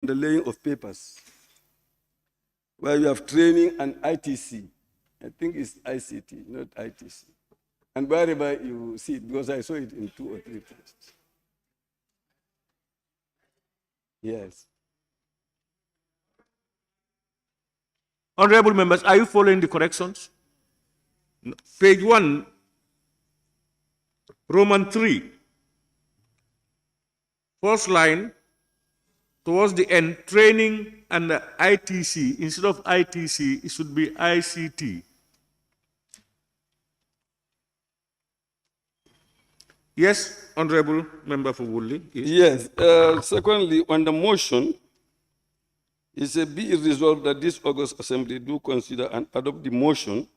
the laying of papers, where you have training and ITC. I think it's ICT, not ITC. And wherever you see it, because I saw it in 2 or 3 places. Yes. Honorable members, are you following the corrections? Page 1, Roman 3, first line, towards the end, training and the ITC. Instead of ITC, it should be ICT. Yes, Honorable Member for Woodley. Yes. Secondly, on the motion, it said, be it resolved that this August Assembly do consider and adopt the motion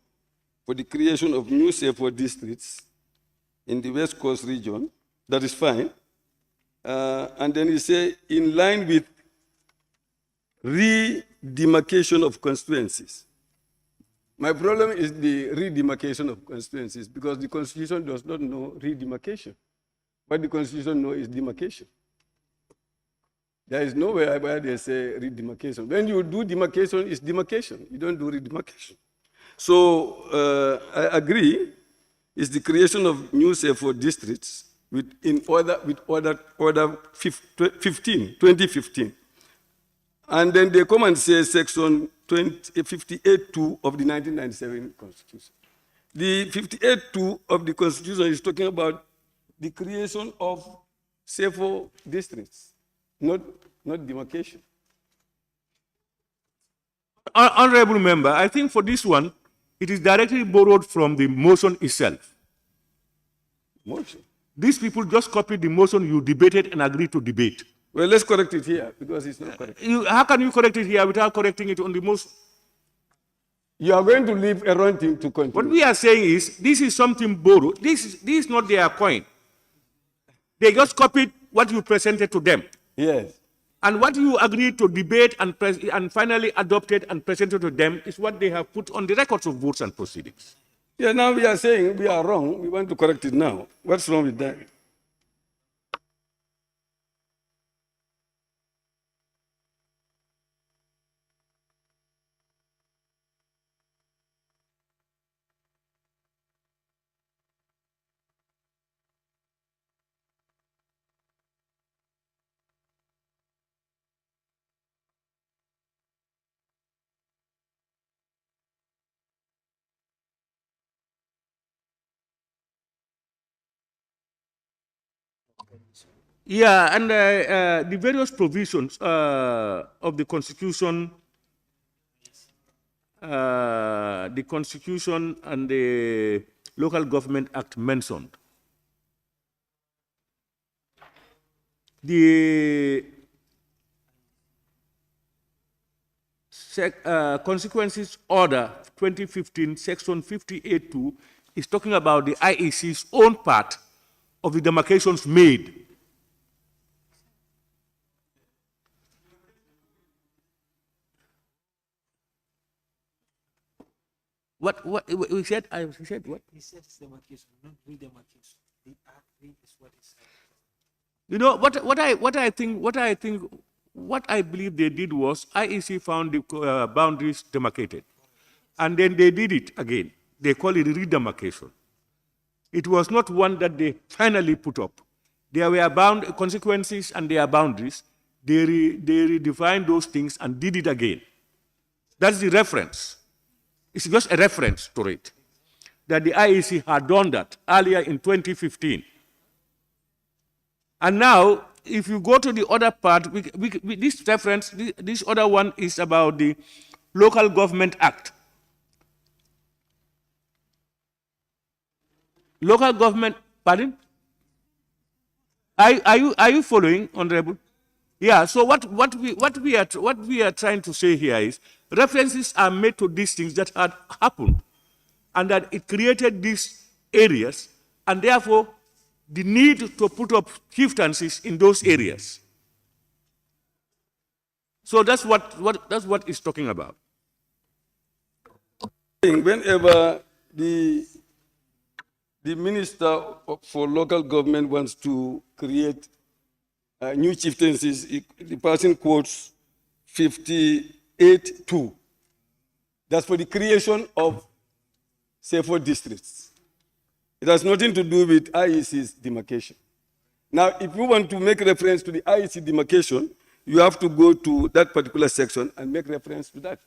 for the creation of new safer districts in the West Coast region. That is fine. And then he said, in line with redemarcation of constituencies. My problem is the redemarcation of constituencies, because the Constitution does not know redemarcation. What the Constitution knows is demarcation. There is nowhere where they say redemarcation. When you do demarcation, it's demarcation. You don't do redemarcation. So I agree, it's the creation of new safer districts with order 2015. And then they come and say section 58.2 of the 1997 Constitution. The 58.2 of the Constitution is talking about the creation of safer districts, not demarcation. Honorable Member, I think for this one, it is directly borrowed from the motion itself. Motion? These people just copied the motion you debated and agreed to debate. Well, let's correct it here, because it's not correct. How can you correct it here without correcting it on the motion? You are going to leave a wrong thing to continue. What we are saying is, this is something borrowed. This is not their coin. They just copied what you presented to them. Yes. And what you agreed to debate and finally adopted and presented to them is what they have put on the records of votes and proceedings. Yeah, now we are saying we are wrong. We want to correct it now. What's wrong with that? Yeah, and the various provisions of the Constitution, and the Local Government Act mentioned. The Consequences Order 2015, Section 58.2 is talking about the IEC's own part of the demarcations made. What we said? He said what? He said demarcation, not redemarcation. The agree is what he said. You know what I believe they did was IEC found the boundaries demarcated, and then they did it again. They call it redemarcation. It was not one that they finally put up. There were consequences and their boundaries. They redefined those things and did it again. That's the reference. It's just a reference to it, that the IEC had done that earlier in 2015. And now, if you go to the other part, this reference, this other one is about the Local Government Act. Local government, pardon? Are you following, Honorable? Yeah, so what we are trying to say here is references are made to these things that had happened, and that it created these areas, and therefore the need to put up chieftaincies in those areas. So that's what it's talking about. Whenever the Minister for Local Government wants to create new chieftaincies, the person quotes 58.2. That's for the creation of safer districts. It has nothing to do with IEC's demarcation. Now, if you want to make reference to the IEC demarcation, you have to go to that particular section and make reference to that.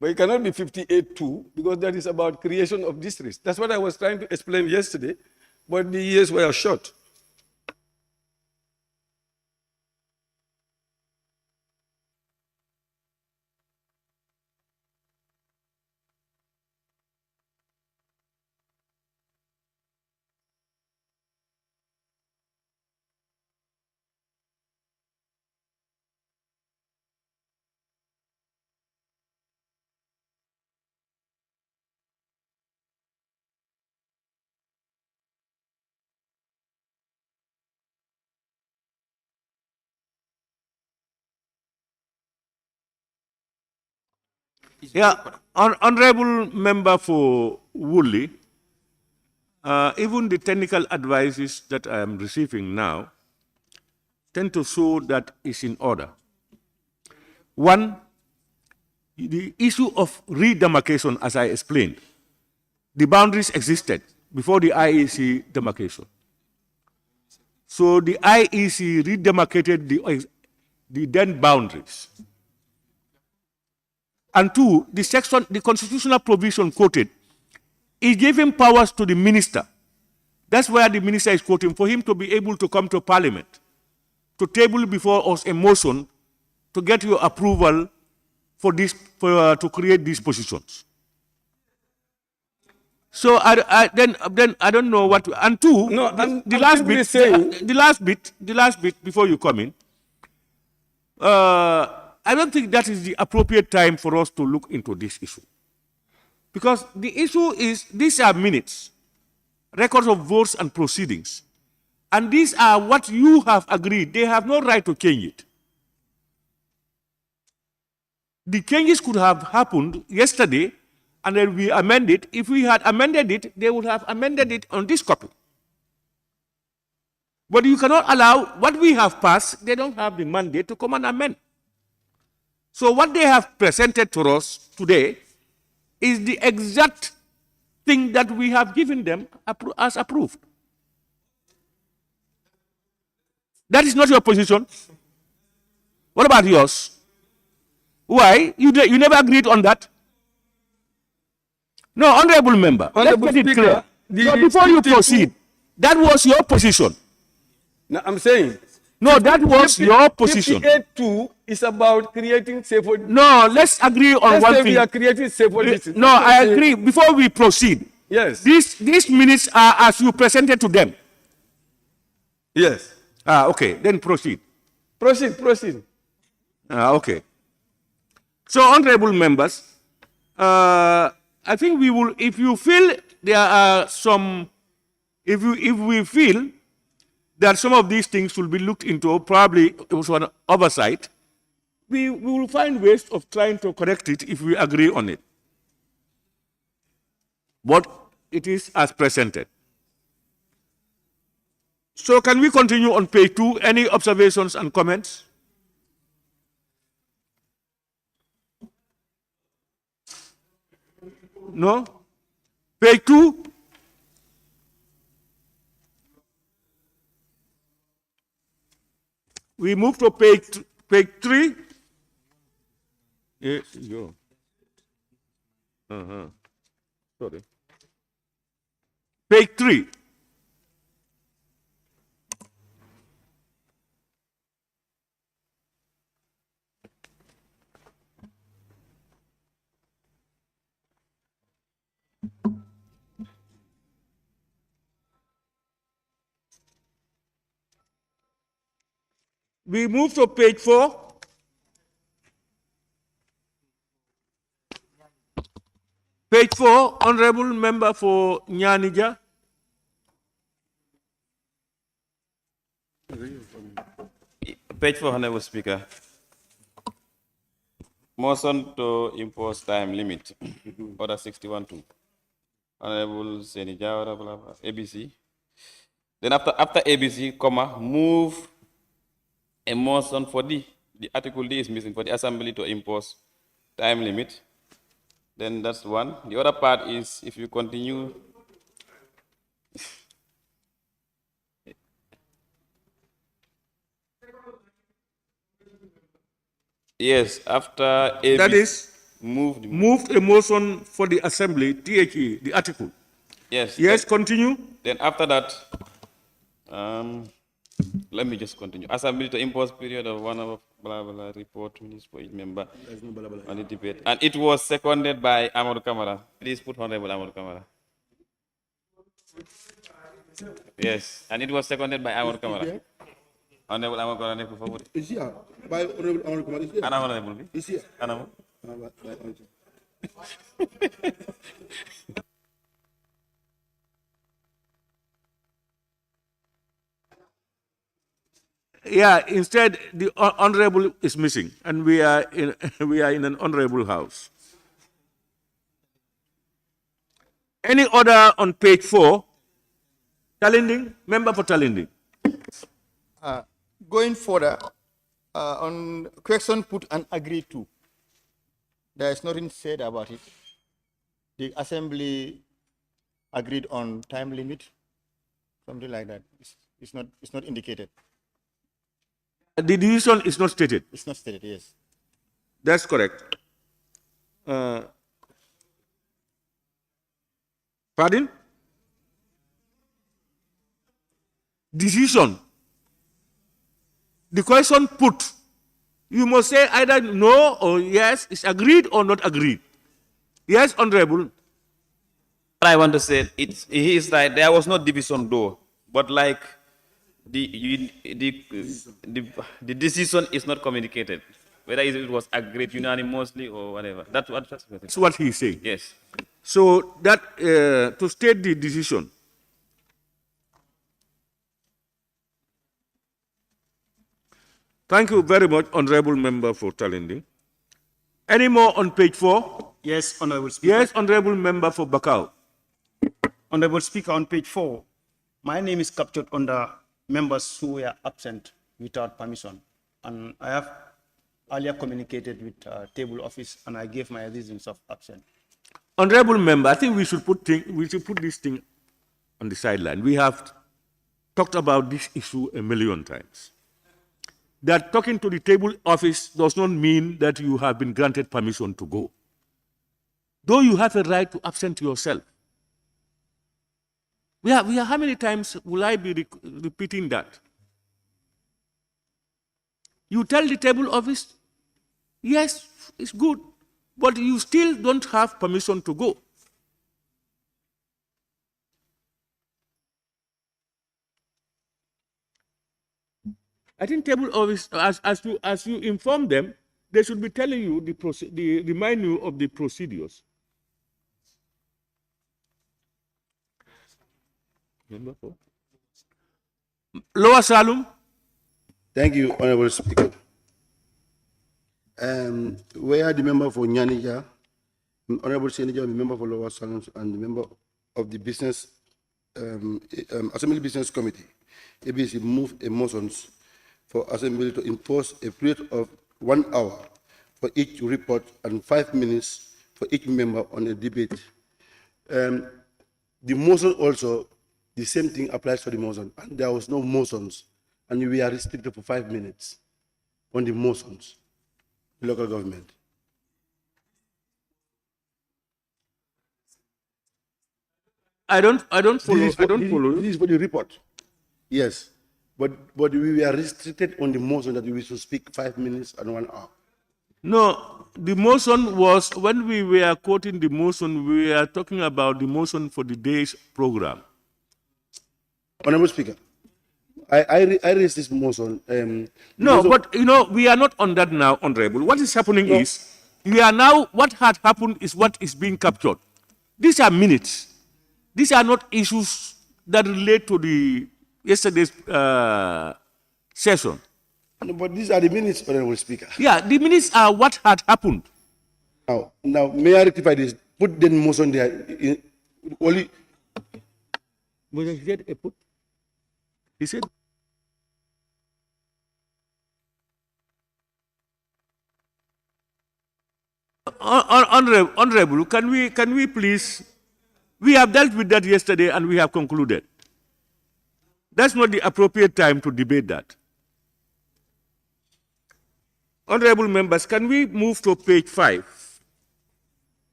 But it cannot be 58.2 because that is about creation of districts. That's what I was trying to explain yesterday, but the years were short. Yeah, Honorable Member for Woolly, even the technical advices that I am receiving now tend to show that it's in order. One, the issue of redemarcation, as I explained, the boundaries existed before the IEC demarcation. So the IEC redemarcated the then boundaries. And two, the constitutional provision quoted is giving powers to the minister. That's where the minister is quoting, for him to be able to come to parliament, to table before us a motion to get your approval for this, to create these positions. So then I don't know what. And two, No, the last bit before you come in. I don't think that is the appropriate time for us to look into this issue. Because the issue is, these are minutes, records of votes and proceedings. And these are what you have agreed. They have no right to change it. The changes could have happened yesterday and then we amend it. If we had amended it, they would have amended it on this copy. But you cannot allow what we have passed, they don't have the mandate to come and amend. So what they have presented to us today is the exact thing that we have given them as approved. That is not your position. What about yours? Why? You never agreed on that? No, Honorable Member, Honorable let's get it Speaker, clear. So before you proceed, that was your position. Now, I'm saying. No, that was your position. 58.2 is about creating safer. No, let's agree on one thing. We are creating safer districts. No, I agree. Before we proceed, yes. These minutes are as you presented to them. Yes. Okay, then proceed. Proceed. Okay. So, honorable members, I think we will, if you feel there are some, if we feel that some of these things will be looked into, probably it was an oversight, we will find ways of trying to correct it if we agree on it. But it is as presented. So can we continue on page 2? Any observations and comments? No? Page 2? We move to page 3. Yes, yo. Sorry. Page 3. We move to page 4. Page 4, Honorable Member for Nyanija. Page 4, Honorable Speaker. Motion to impose time limit. Order 61-2. Honorable Senija, blah, blah, blah, ABC. Then after ABC, comma, move a motion for the the article D is missing for the assembly to impose time limit. Then that's one. The other part is if you continue. Yes, after A, That B, is, moved. moved a motion for the assembly, THE, the article. Yes. Yes, continue. Then after that, let me just continue. Assembly to impose period of 1 hour, blah, blah, report minutes for each member on the debate. And it was seconded by Amadou Kamara. Please put Honorable Amadou Kamara. Yes, and it was seconded by Amadou Kamara. Honorable Amadou Kamara, for favor. Is here. By Honorable Amadou Kumar is here. Honorable. Is here. Honorable. Yeah, instead, the honorable is missing, and we are in, we are in an honorable house. Any order on page 4? Talending, member for Talending. Going further, on question put and agree to, there is nothing said about it. The assembly agreed on time limit, something like that. It's not indicated. The decision is not stated. It's not stated, yes. That's correct. Pardon? Decision. The question put, you must say either no or yes, it's agreed or not agreed. Yes, Honorable. I want to say he is right. There was no division though, but like the decision is not communicated, whether it was agreed unanimously or whatever. That's what he's saying. Yes. So that to state the decision. Thank you very much, Honorable Member for Talending. Any more on page 4? Yes, Honorable Speaker. Yes, Honorable Member for Bakau. Honorable Speaker, on page 4, my name is captured under members who were absent without permission. And I have earlier communicated with table office and I gave my reasons of absence. Honorable Member, I think we should put this thing on the sideline. We have talked about this issue a million times. That talking to the table office does not mean that you have been granted permission to go. Though you have a right to absent yourself. How many times will I be repeating that? You tell the table office, yes, it's good, but you still don't have permission to go. I think table office, as you inform them, they should be telling you remind you of the procedures. Lower Salum. Thank you, Honorable Speaker. Where the member for Nyanija, Honorable Senija, the member for Lower Salum, and the member of the Business Assembly Business Committee, ABC moved a motions for Assembly to impose a period of 1 hour for each report and 5 minutes for each member on a debate. The motion also, the same thing applies for the motion, and there was no motions, and we are restricted for 5 minutes on the motions, the local government. I don't follow. This is for the report. Yes. But we were restricted on the motion that we should speak 5 minutes and 1 hour. No, the motion was, when we were quoting the motion, we were talking about the motion for the day's program. Honorable Speaker, I raised this motion. No, but we are not on that now, Honorable. What is happening is, we are now, what had happened is what is being captured. These are minutes. These are not issues that relate to the yesterday's session. But these are the minutes, Honorable Speaker. Yeah, the minutes are what had happened. Now, may I rectify this? Put the motion there. Only. Was he a put? He said. Honorable, can we please, we have dealt with that yesterday and we have concluded. That's not the appropriate time to debate that. Honorable members, can we move to page 5?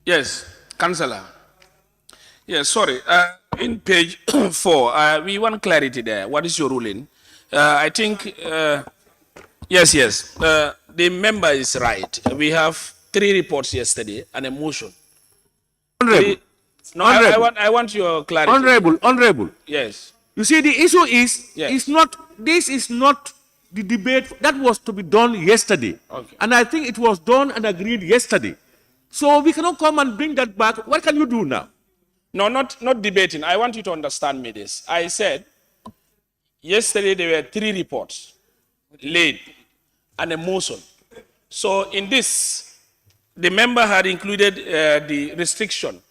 Yes, Councillor. Yes, sorry. In page 4, we want clarity there. What is your ruling? I think, yes. The member is right. We have 3 reports yesterday and a motion. Honorable. No, Honorable. I want your clarity. Honorable. Yes. You see, the issue is, Yes. this is not the debate that was to be done yesterday. Okay. And I think it was done and agreed yesterday. So we cannot come and bring that back. What can you do now? No, not debating. I want you to understand me this. I said, yesterday there were 3 reports laid and a motion. So in this, the member had included the restriction.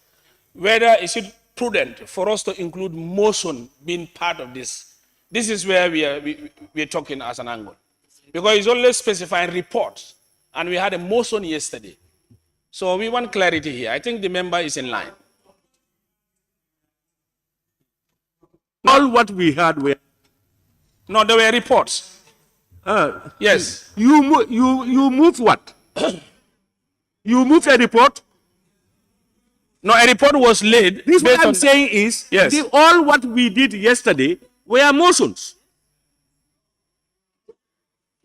Whether is it prudent for us to include motion being part of this? This is where we are talking as an angle. Because it's only specifying reports. And we had a motion yesterday. So we want clarity here. I think the member is in line. All what we had were... No, there were reports. Yes. You moved what? You moved a report? No, a report was laid. This what based I'm on- saying is, Yes. all what we did yesterday were motions.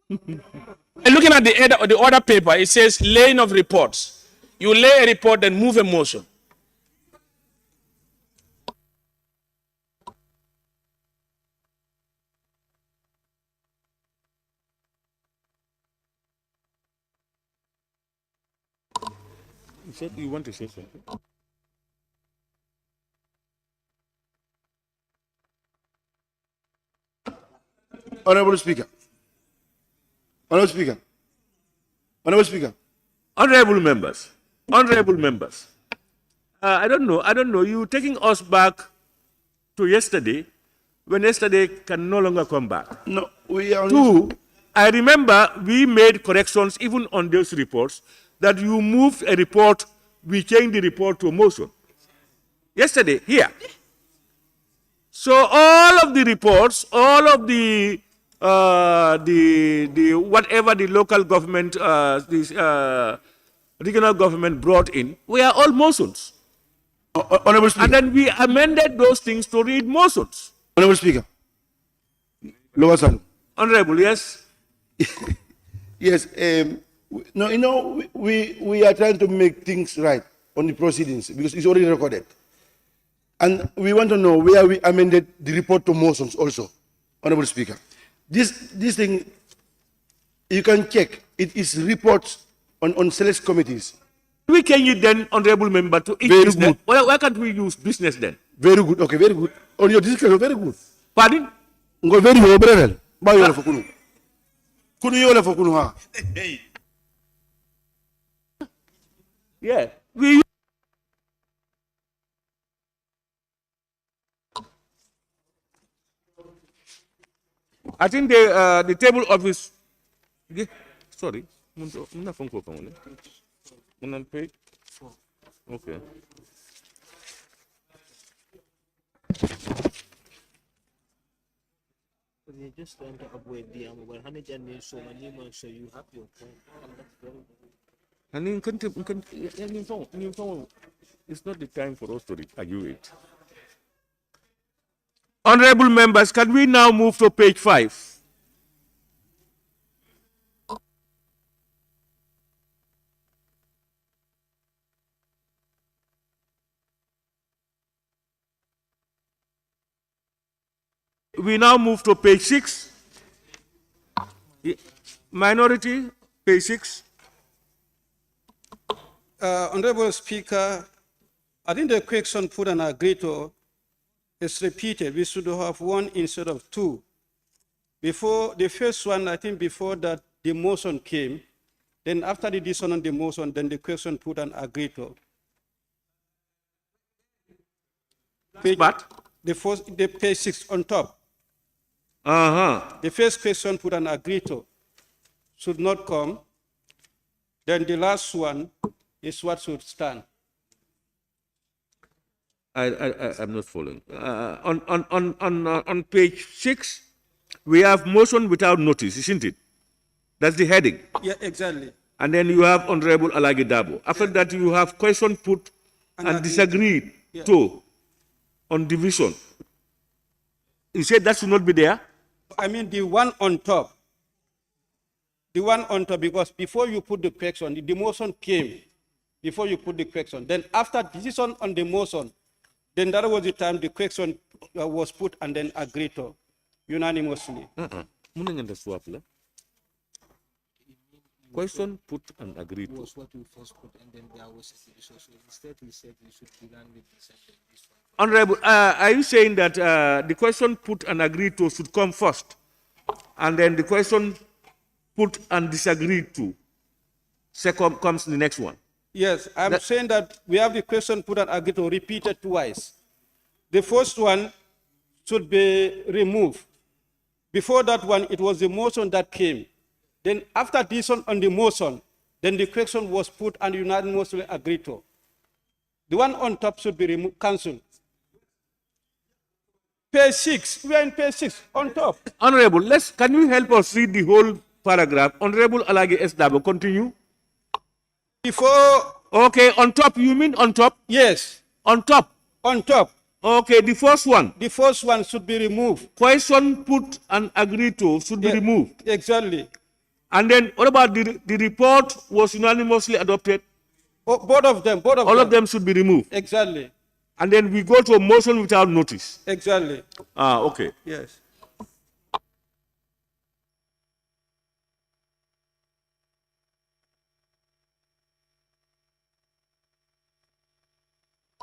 Looking at the other paper, it says laying of reports. You lay a report, then move a motion. You said you want to say something? Honorable Speaker. Honorable Speaker. Honorable Speaker. Honorable members, I don't know, you taking us back to yesterday, when yesterday can no longer come back. No, we are... 2, I remember we made corrections even on those reports, that you moved a report, we changed the report to a motion. Yesterday, here. So all of the reports, all of the whatever the local government, regional government brought in, we are all motions. Honorable Speaker. And then we amended those things to read motions. Honorable Speaker. Lower Sal. Honorable, yes? Yes, no, you know, we are trying to make things right on the proceedings because it's already recorded. And we want to know where we amended the report to motions also, Honorable Speaker. This thing, you can check. It is reports on select committees. We change it then, Honorable Member, to each Very business. good. Why can't we use business then? Very good, okay, very good. On your discussion, very good. Pardon? Ngo very good, brother. Ba yola fo kunu. Kunu yola fo kunu ha. Yeah. We I think the table office. Sorry. Page? Okay. You're just trying to avoid the but so many months, so you have your point. And that's very good. It's not the time for us to argue it. Honorable members, can we now move to page 5? We now move to page 6. Minority, page 6. Honorable Speaker, I think the question put and agreed to is repeated. We should have 1 instead of 2. Before the first one, I think before that the motion came, then after the decision on the motion, then the question put and agreed to. But? The page 6 on top. Uh-huh. The first question put an agree to should not come. Then the last one is what should stand. I'm not following. On page 6, we have motion without notice, isn't it? That's the heading. Yeah, exactly. And then you have Honorable Alagi Dabo. After that, you have question put and disagreed to on division. You said that should not be there? I mean the one on top. The one on top, because before you put the question, the motion came before you put the question. Then after decision on the motion, then that was the time the question was put and then agreed to unanimously. Question put and agreed to. Was what we first put, and then there was a division. So instead, he said we should begin with this and then this one. Honorable, are you saying that the question put and agreed to should come first, and then the question put and disagreed to second comes the next one? Yes, I'm saying that we have the question put and agreed to repeated twice. The first one should be removed. Before that one, it was the motion that came. Then after decision on the motion, then the question was put and unanimously agreed to. The one on top should be removed, cancelled. Page 6, we are in page 6, on top. Honorable, can you help us read the whole paragraph? Honorable Alagi S. Dabo, continue. Before... Okay, on top, you mean on top? Yes. On top? On top. Okay, the first one. The first one should be removed. Question put and agreed to should be removed. Exactly. And then what about the report was unanimously adopted? Oh, both of them. All of them should be removed. Exactly. And then we go to a motion without notice. Exactly. Ah, okay. Yes.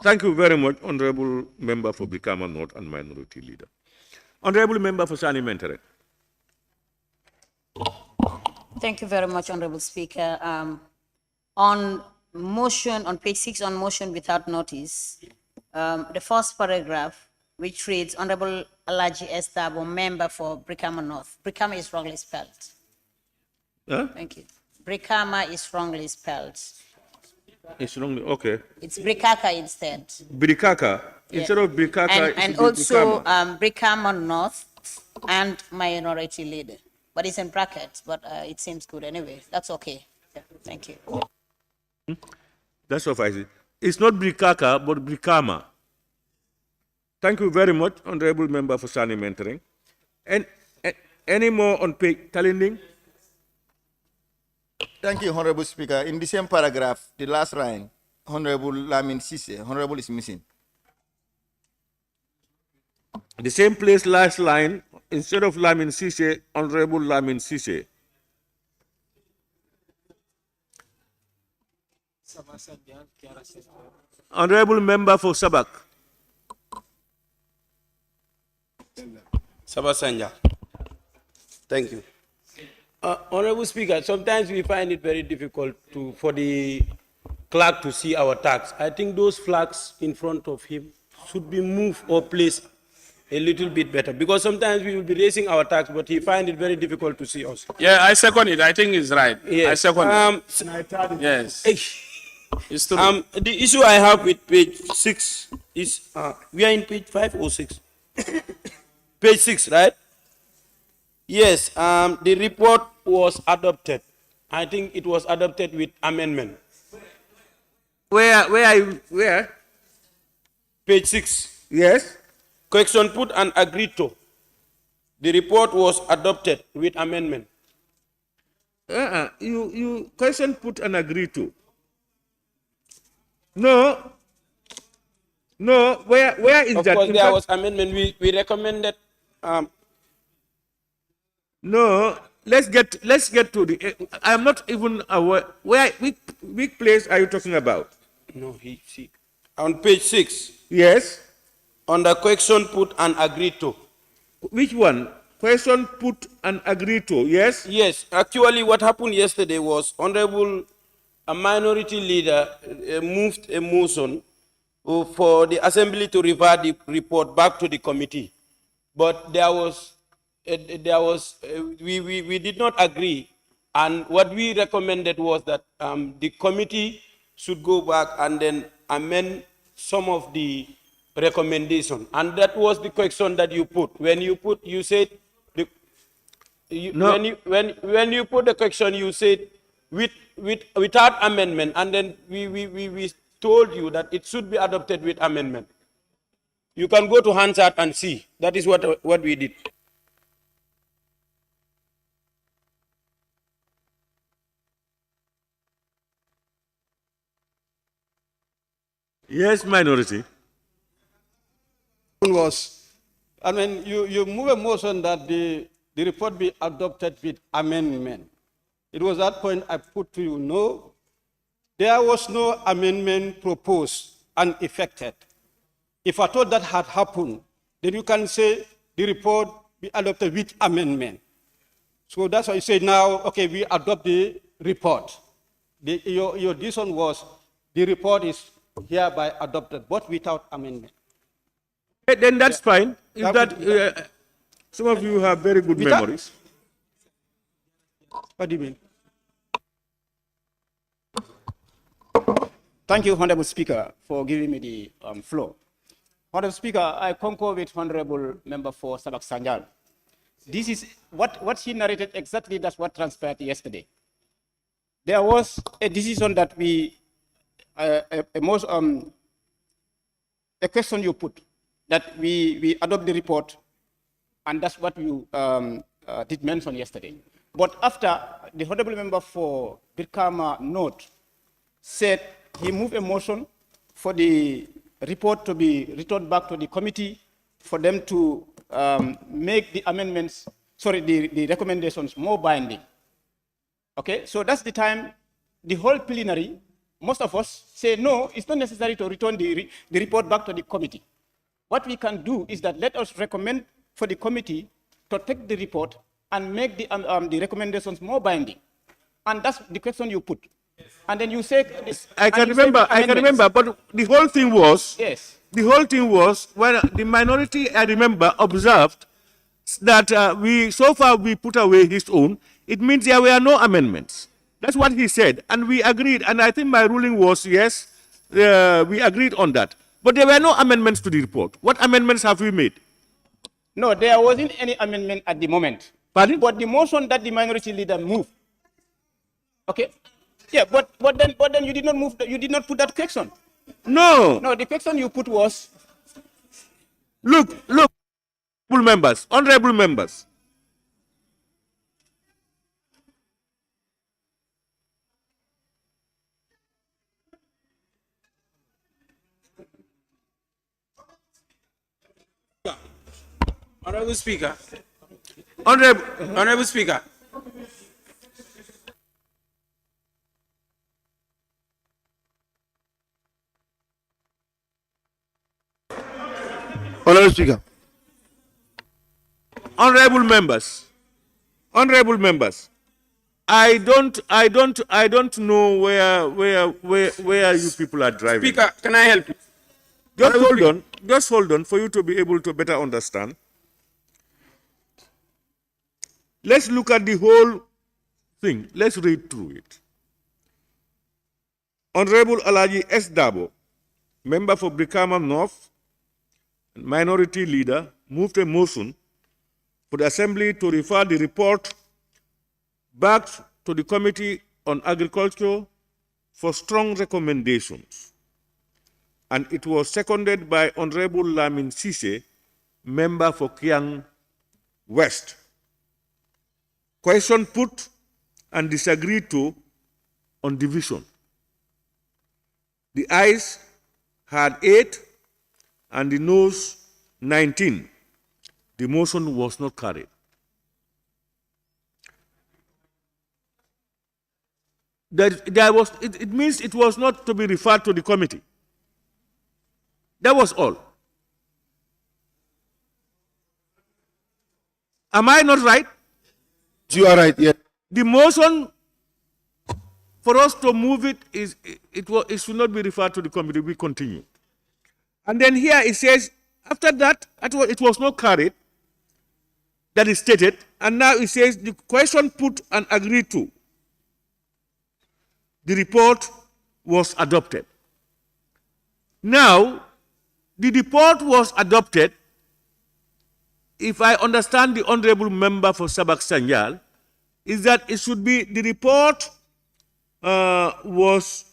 Thank you very much, Honorable Member for Brikama North and Minority Leader. Honorable Member for Sani Mentere. Thank you very much, Honorable Speaker. On motion, on page 6, on motion without notice, the first paragraph, which reads, Honorable Alaji S. Dabo, member for Brikama North. Brikama is wrongly spelled. Huh? Thank you. Brikama is wrongly spelled. It's wrongly, okay. It's Brikaka instead. Brikaka. Instead of Brikaka, and also Brikama North and Minority Leader. But it's in brackets, but it seems good anyway. That's okay. Yeah, thank you. That's sufficing. It's not Brikaka, but Brikama. Thank you very much, Honorable Member for Sani Mentoring. And any more on page Talinding? Thank you, Honorable Speaker. In the same paragraph, the last line, Honorable Lamin Sise, Honorable is missing. The same place, last line, instead of Lamin Sise, Honorable Lamin Sise. Honorable Member for Sabak. Sabasanja. Thank you. Honorable Speaker, sometimes we find it very difficult for the clerk to see our tax. I think those flags in front of him should be moved or placed a little bit better, because sometimes we will be raising our tax, but he find it very difficult to see us. Yeah, I second it. I think it's right. Yes. I second it. Yes. It's true. The issue I have with page 6 is, we are in page 5 or 6? Page 6, right? Yes, the report was adopted. I think it was adopted with amendment. Where are you? Where? Page 6. Yes. Question put and agreed to. The report was adopted with amendment. You question put and agreed to. No. No, where is of that? Of course, there was amendment. We recommended. No, let's get to the. I'm not even aware. Which place are you talking about? No, see. On page 6. Yes. On the question put and agreed to. Which one? Question put and agreed to, yes? Yes. Actually, what happened yesterday was Honorable Minority Leader moved a motion for the assembly to refer the report back to the committee. But we did not agree. And what we recommended was that the committee should go back and then amend some of the recommendation. And that was the question that you put. When you said, when you put the question, you said without amendment, and then we told you that it should be adopted with amendment. You can go to Hansard and see. That is what we did. Yes, minority. You move a motion that the report be adopted with amendment. It was that point I put to you, no, there was no amendment proposed and effected. If I thought that had happened, then you can say the report be adopted with amendment. So that's why you say now, okay, we adopt the report. Your decision was the report is hereby adopted, but without amendment. Then that's fine. If that, some of you have very good memories. What do you mean? Thank you, Honorable Speaker, for giving me the floor. Honorable Speaker, I concur with Honorable Member for Sabak Sanjal. This is what he narrated exactly. That's what transpired yesterday. There was a decision that a question you put, that we adopt the report, and that's what you did mention yesterday. But after the Honorable Member for Birkama note said he moved a motion for the report to be returned back to the committee for them to make the amendments, the recommendations more binding. Okay, so that's the time the whole plenary, most of us say, no, it's not necessary to return the report back to the committee. What we can do is that let us recommend for the committee to take the report and make the recommendations more binding. And that's the question you put. And then you say this. I can remember, but the whole thing was, yes. The whole thing was when the minority, I remember, observed that so far we put away his own. It means there were no amendments. That's what he said, and we agreed. And I think my ruling was yes, we agreed on that. But there were no amendments to the report. What amendments have we made? No, there wasn't any amendment at the moment. Pardon? But the motion that the minority leader moved. Okay. Yeah, but then you did not move. You did not put that question. No. No, the question you put was. Look, honorable members. Honorable Speaker. Honorable Speaker. Honorable Speaker. Honorable members. I don't know where you people are driving. Speaker, can I help you? Just hold on for you to be able to better understand. Let's look at the whole thing. Let's read through it. Honorable Alaji S. Dabo, member for Brikama North, minority leader, moved a motion for the Assembly to refer the report back to the Committee on Agriculture for strong recommendations. And it was seconded by Honorable Lamin Sise, member for Kiang West. Question put and disagreed to on division. The ayes had 8 and the noes 19. The motion was not carried. It means it was not to be referred to the committee. That was all. Am I not right? You are right, yes. The motion for us to move it should not be referred to the committee. We continue. And then here it says, after that, it was not carried, that is stated, and now it says the question put and agreed to. The report was adopted. Now, the report was adopted, if I understand the honorable member for Sabak Sanyal, is that it should be the report was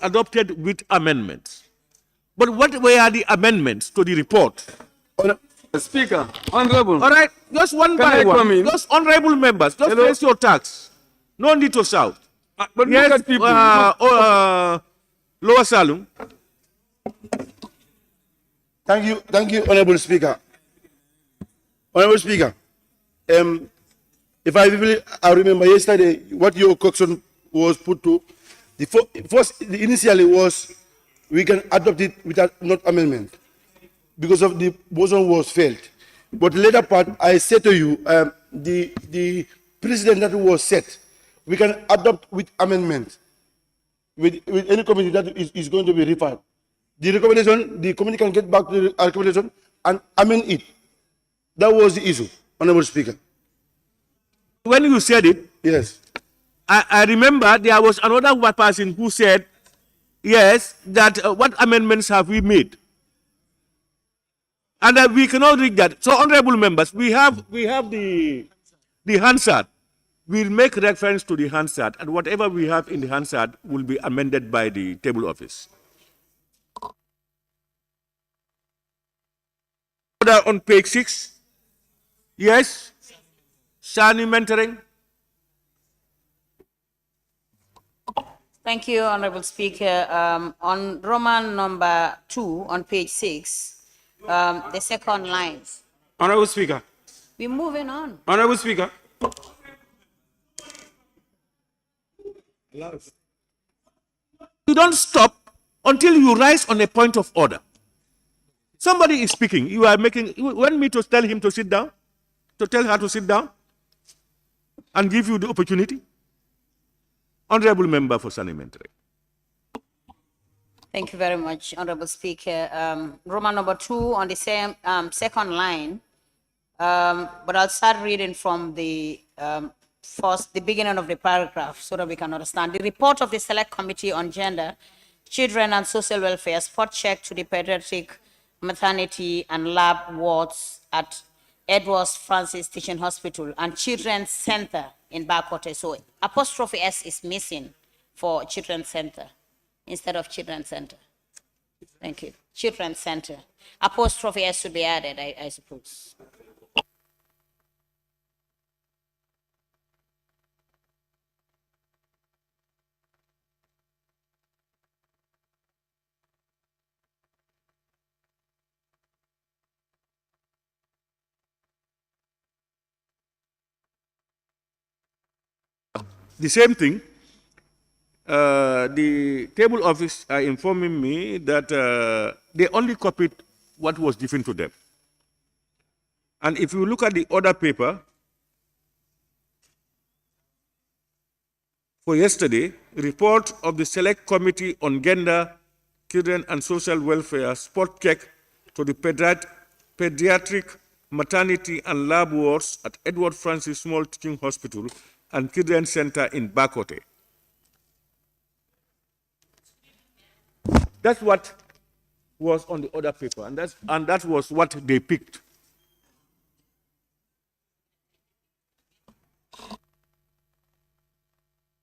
adopted with amendments. But what were the amendments to the report? Speaker, Honorable. All right, just one Can by I come one. in? Just honorable members, just Hello? raise your tax. No need to shout. But Yes, look at people. Lower Salum. Thank you, Honorable Speaker. Honorable Speaker, if I remember yesterday what your question was put to, initially was we can adopt it without not amendment because of the motion was failed. But later part, I said to you, the precedent that was set, we can adopt with amendment with any committee that is going to be referred. The recommendation, the committee can get back to the recommendation and amend it. That was the issue, Honorable Speaker. When you said it, yes, I remember there was another person who said, yes, that what amendments have we made? And we cannot read that. So, honorable members, we have the Hansard. We'll make reference to the Hansard, and whatever we have in the Hansard will be amended by the table office. Order on page 6. Yes. Shani mentoring. Thank you, Honorable Speaker. On Roman number 2 on page 6, the second line. Honorable Speaker. We're moving on. Honorable Speaker. You don't stop until you rise on a point of order. Somebody is speaking. You want me to tell him to sit down? To tell her to sit down? And give you the opportunity? Honorable member for Sanimentary. Thank you very much, Honorable Speaker. Roman number 2 on the same second line, but I'll start reading from the the beginning of the paragraph so that we can understand. The report of the Select Committee on Gender, Children and Social Welfare spot check to the pediatric maternity and lab wards at Edwards Francis Teaching Hospital and Children's Center in Backwater. So apostrophe S is missing for Children's Center instead of Children's Center. Thank you. Children's Center. Apostrophe S should be added, I suppose. The same thing, the table office are informing me that they only copied what was given to them. And if you look at the other paper, for yesterday, report of the Select Committee on Gender, Children and Social Welfare spot check to the pediatric maternity and lab wards at Edward Francis Small Teaching Hospital and Children's Center in Bakote. That's what was on the other paper, and that was what they picked.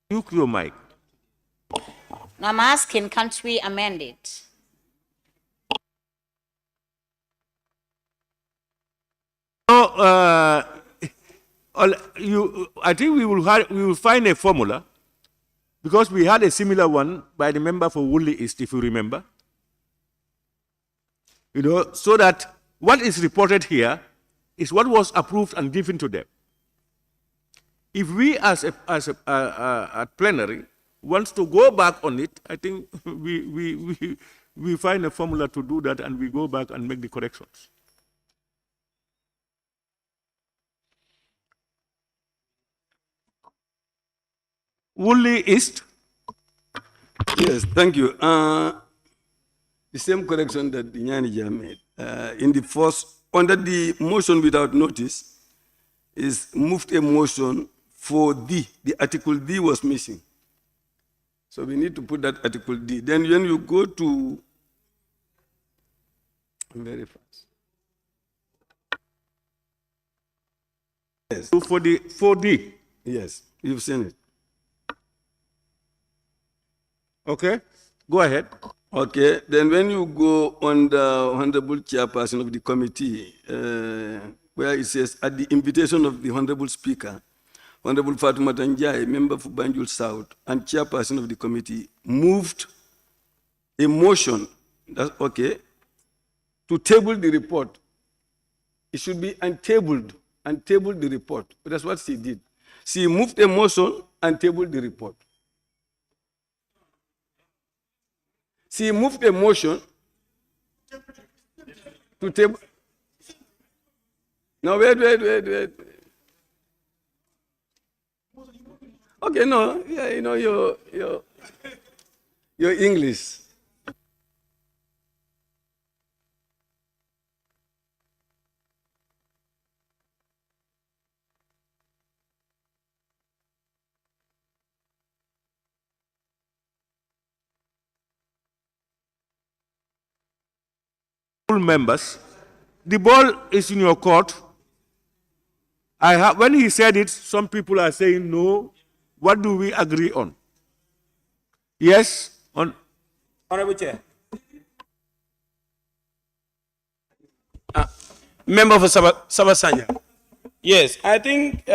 You your mic. Now I'm asking, can't we amend it? No, I think we will find a formula, because we had a similar one by the member for Woolly East, if you remember. So that what is reported here is what was approved and given to them. If we as a plenary wants to go back on it, I think we find a formula to do that, and we go back and make the corrections. Woolly East. Yes, thank you. the same correction that the Nyanija made. In the first, under the motion without notice, is moved a motion for D. The article D was missing. So we need to put that article D. Then when you go to, very fast. Yes. So for the 4D. Yes, you've seen it. Okay, go ahead. Okay, then when you go on the Honorable Chairperson of the committee, where it says, at the invitation of the Honorable Speaker, Honorable Fatuma Tanjai, member for Banjul South, and Chairperson of the committee, moved a motion, that's okay, to table the report. It should be untabled, and tabled the report. But that's what she did. She moved a motion and tabled the report. She moved a motion to table. No, wait. Okay, no, yeah, you know your English. Members, the ball is in your court. When he said it, some people are saying no. What do we agree on? Yes, on Honorable Chair. Member for Sabasanya. Yes, I think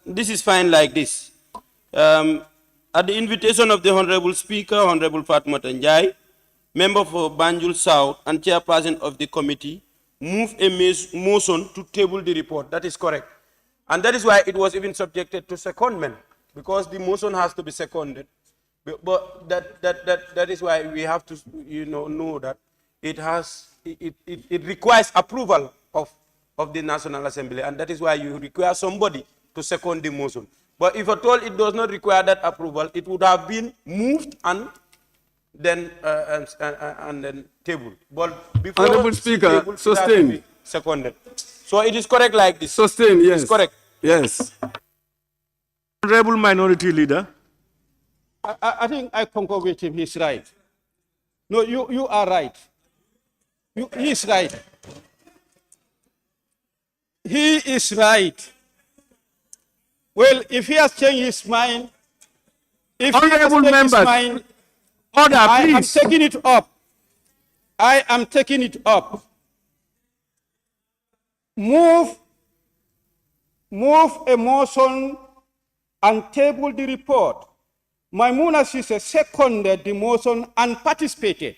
this is fine like this. At the invitation of the Honorable Speaker, Honorable Fatma Tanjai, member for Banjul South and chairperson of the committee, move a motion to table the report. That is correct. And that is why it was even subjected to secondment, because the motion has to be seconded. But that is why we have to know that it requires approval of the National Assembly, and that is why you require somebody to second the motion. But if at all it does not require that approval, it would have been moved and then tabled. But before Honorable Speaker, sustain. Seconded. So it is correct like this. Sustain, yes. It's correct. Yes. Honorable Minority Leader. I think I concur with him. He's right. No, you are right. He's right. He is right. Well, if he has changed his mind, Honorable members, order, I am please. taking it up. I am taking it up. Move a motion and table the report. Maimuna Sise seconded the motion and participated.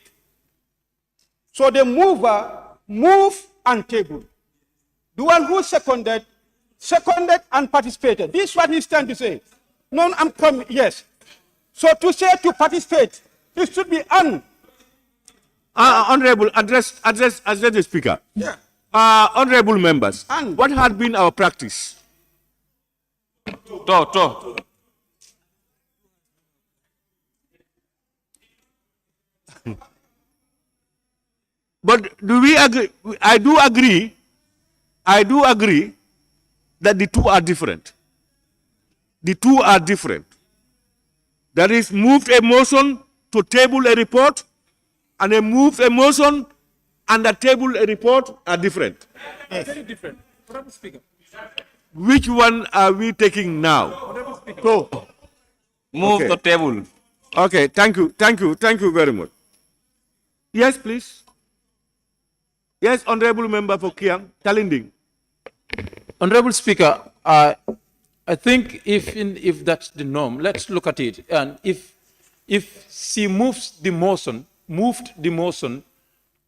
So the mover moved and tabled. The one who seconded and participated. This is what he's trying to say. No, I'm coming, yes. So to say to participate, it should be on. Honorable, address the Speaker. Yeah. Honorable members, what has been our practice? But do we agree? I do agree that the two are different. The two are different. That is, moved a motion to table a report, and a move a motion and a table a report are different. Very different. Speaker. Which one are we taking now? Move Okay. the table. Okay, thank you very much. Yes, please. Yes, Honorable Member for Kiang, Talinding. Honorable Speaker, I think if that's the norm, let's look at it. And if she moved the motion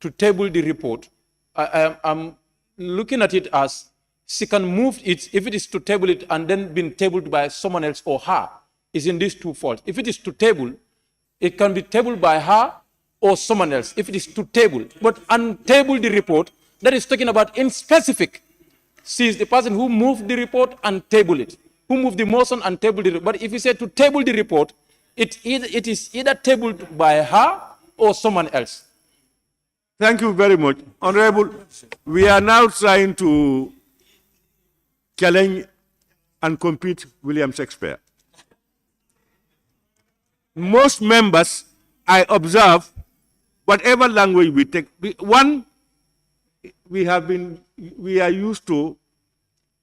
to table the report, I'm looking at it as she can move it if it is to table it and then been tabled by someone else or her. Is in these two faults. If it is to table, it can be tabled by her or someone else. If it is to table, but untable the report, that is talking about in specific. She is the person who moved the report and table it, who moved the motion and tabled it. But if you say to table the report, it is either tabled by her or someone else. Thank you very much. Honorable, we are now trying to challenge and compete William Shakespeare. Most members, I observe, whatever language we take, we are used to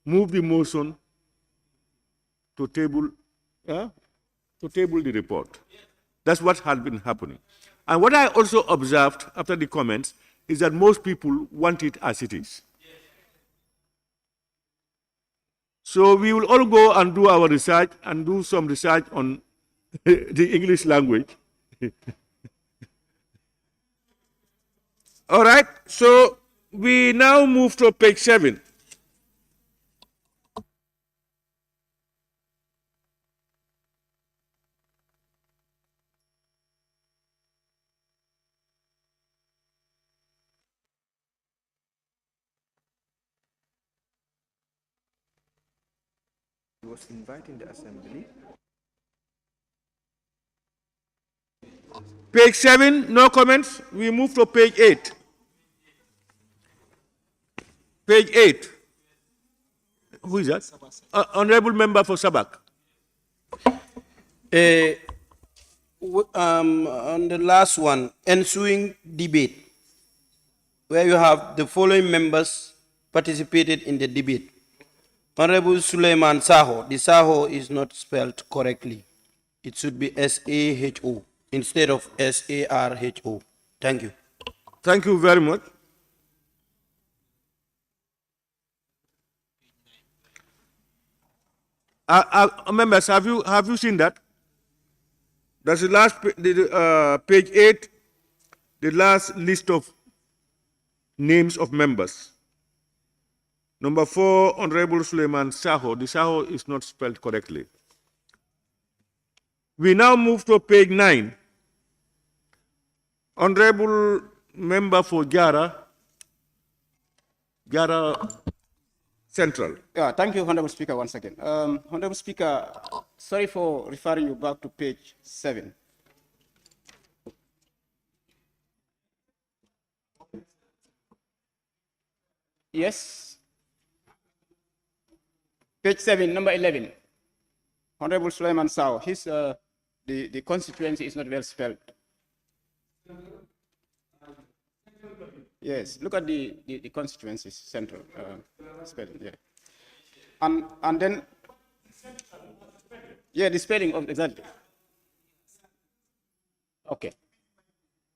move the motion to table the report. That's what has been happening. And what I also observed after the comments is that most people want it as it is. So we will all go and do our research and do some research on the English language. All right, so we now move to page 7. He was inviting the assembly. Page 7, no comments. We move to page 8. Page 8. Who is that? Honorable Member for Sabak. On the last one, ensuing debate, where you have the following members participated in the debate. Honorable Suleiman Saho. The Saho is not spelled correctly. It should be S-A-H-O instead of S-A-R-H-O. Thank you. Thank you very much. Members, have you seen that? That's the last page 8, the last list of names of members. Number 4, Honorable Suleiman Saho. The Saho is not spelled correctly. We now move to page 9. Honorable Member for Jara Central. Yeah, thank you, Honorable Speaker, once again. Honorable Speaker, sorry for referring you back to page 7. Yes. Page 7, number 11. Honorable Suleiman Sao. The constituency is not well spelled. Yes, look at the constituencies, central spelling, yeah. And then, yeah, the spelling of, exactly. Okay.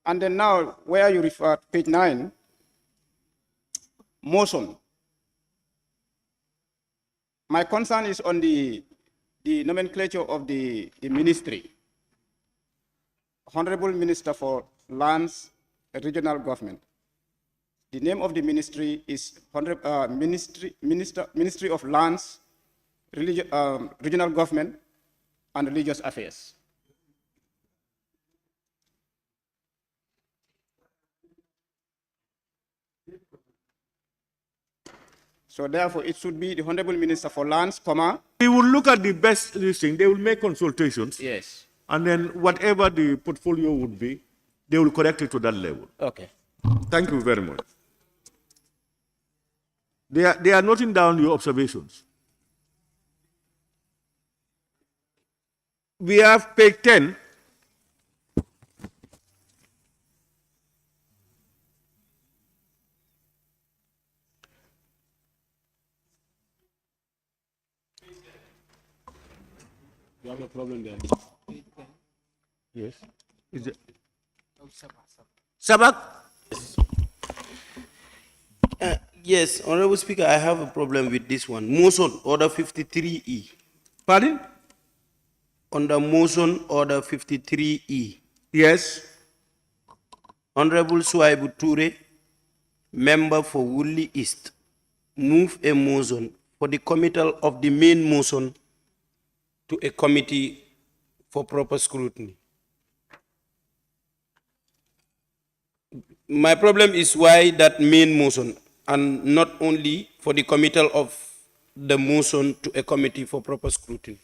And then now, where you refer, page 9, motion. My concern is on the nomenclature of the ministry. Honorable Minister for Lands, Regional Government. The name of the ministry is Ministry of Lands, Regional Government, and Religious Affairs. So therefore, it should be the Honorable Minister for Lands, comma. We will look at the best listing. They will make consultations. Yes. And then whatever the portfolio would be, they will correct it to that level. Okay. Thank you very much. They are noting down your observations. We have page 10. You have a problem there. Yes. Is it? Sabak? Yes, Honorable Speaker, I have a problem with this one. Motion, Order 53E. Pardon? Under Motion, Order 53E. Yes. Honorable Suaibu Ture, Member for Woodley East, move a motion for the committal of the main motion to a committee for proper scrutiny. My problem is why that main motion and not only for the committal of the motion to a committee for proper scrutiny.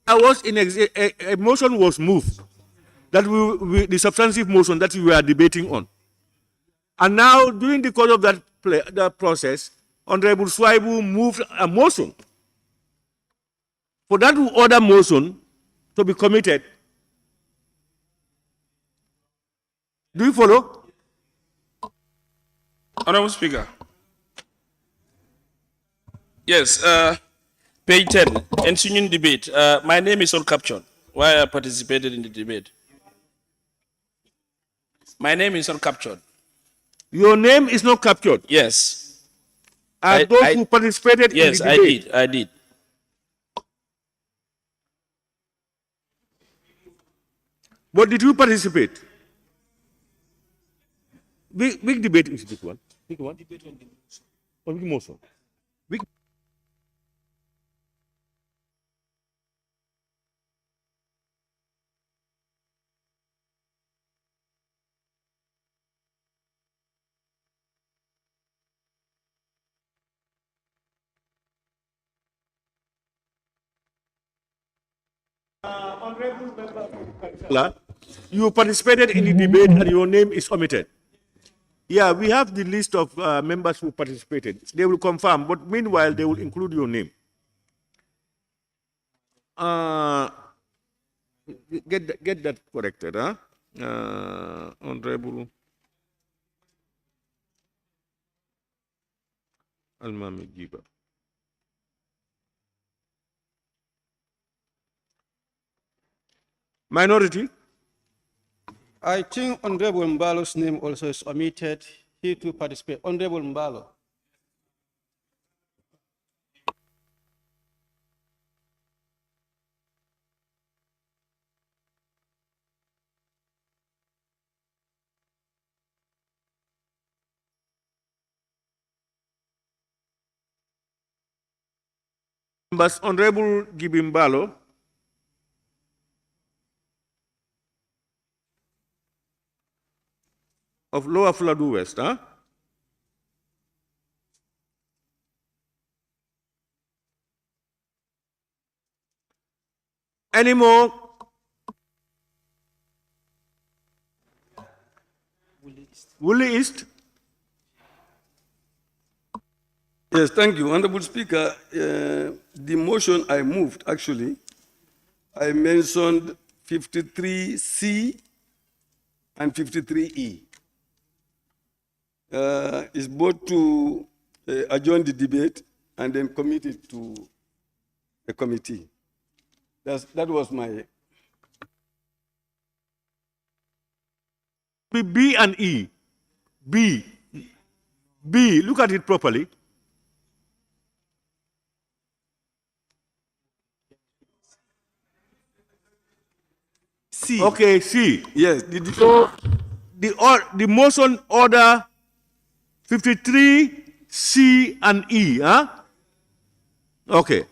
A motion was moved that the substantive motion that we were debating on. And now, during the course of that process, Honorable Swaibu moved a motion for that other motion to be committed. Do you follow? Honorable Speaker. Yes, page 10, ensuing debate. My name is not captured. Why I participated in the debate? My name is not captured. Your name is not captured? Yes. As those who participated in the debate? Yes, I did. But did you participate? Which debate is this one? Which one? Debate on the motion. On the motion. Which you participated in the debate and your name is omitted. Yeah, we have the list of members who participated. They will confirm, but meanwhile, they will include your name. Get that corrected, huh? Honorable Almami Giba. Minority? I think Honorable Mbalo's name also is omitted. He to participate. Honorable Mbalo. Members, Honorable Gibimbalo. Of Lower Fuladu West, huh? Any more? Woolley East? Yes, thank you. Honorable Speaker, the motion I moved, actually, I mentioned 53C and 53E. Is both to adjourn the debate and then commit it to a committee. That was my... B and E. B, look at it properly. C. Okay, C. Yes. So the motion order 53, C and E, huh? Okay.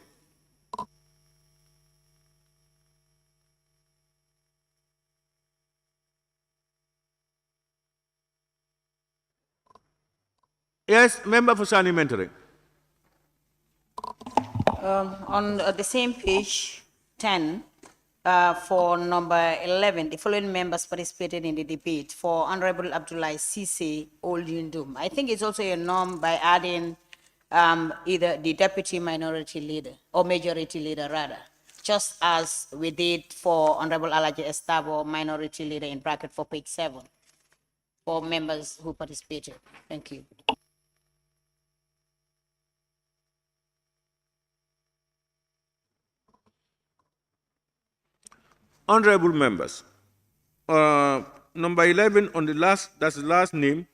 Yes, member for Sani Mentoring. On the same page 10, for number 11, the following members participated in the debate for Honorable Abdullah Sise Old Yundum. I think it's also a norm by adding either the deputy minority leader or majority leader rather, just as we did for Honorable Alaji Estabo, minority leader in bracket for page 7, for members who participated. Thank you. Honorable members, number 11 on the last, that's the last name,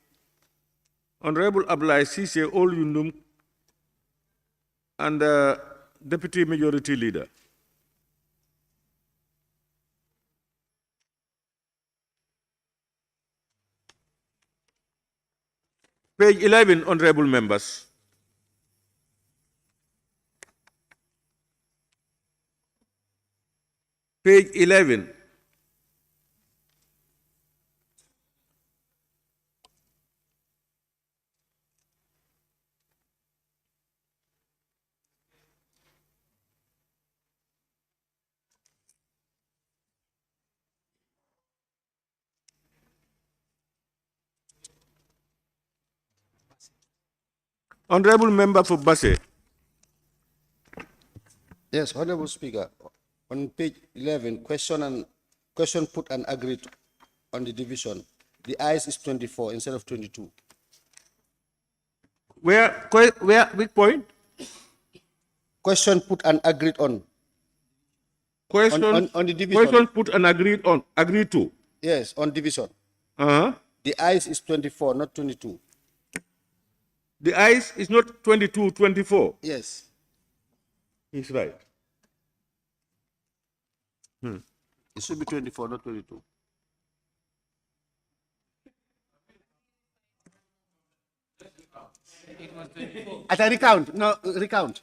Honorable Abdullah Sise Old Yundum and Deputy Majority Leader. Page 11, honorable members. Page 11. Honorable Member for Basse. Yes, Honorable Speaker, on page 11, question put and agreed on the division. The ayes is 24 instead of 22. Which point? Question put and agreed on. Question, on the division. question put and agreed to. Yes, on division. Uh-huh. The ayes is 24, not 22. The ayes is not 22, 24. Yes. He's right. It should be 24, not 22. At a recount, no, recount.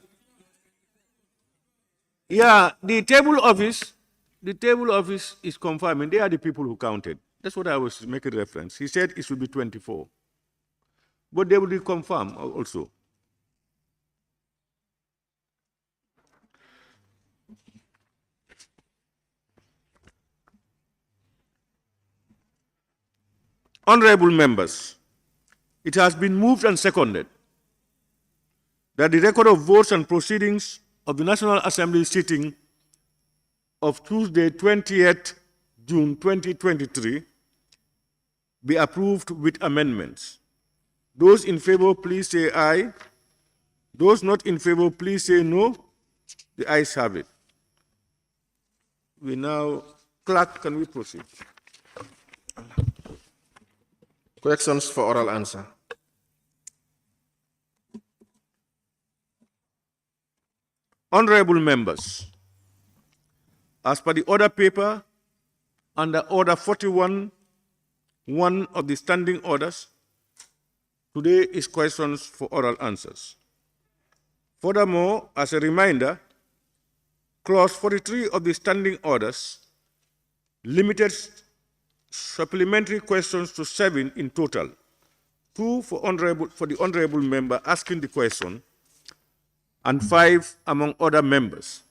Yeah, the table office is confirming. They are the people who counted. That's what I was making reference. He said it should be 24. But they will confirm also. Honorable members, it has been moved and seconded that the record of votes and proceedings of the National Assembly sitting of Tuesday, 28th June 2023 be approved with amendments. Those in favor, please say aye. Those not in favor, please say no. The ayes have it. We now, clerk, can we proceed? Questions for oral answer. Honorable members, as per the order paper under order 41(1) of the standing orders, today is questions for oral answers. Furthermore, as a reminder, clause 43 of the standing orders limited supplementary questions to 7 in total, 2 for the honorable member asking the question, and 5 among other members.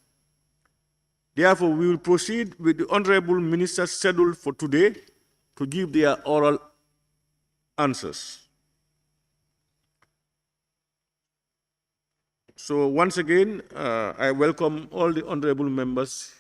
Therefore, we will proceed with the honorable ministers scheduled for today to give their oral answers. So once again, I welcome all the honorable members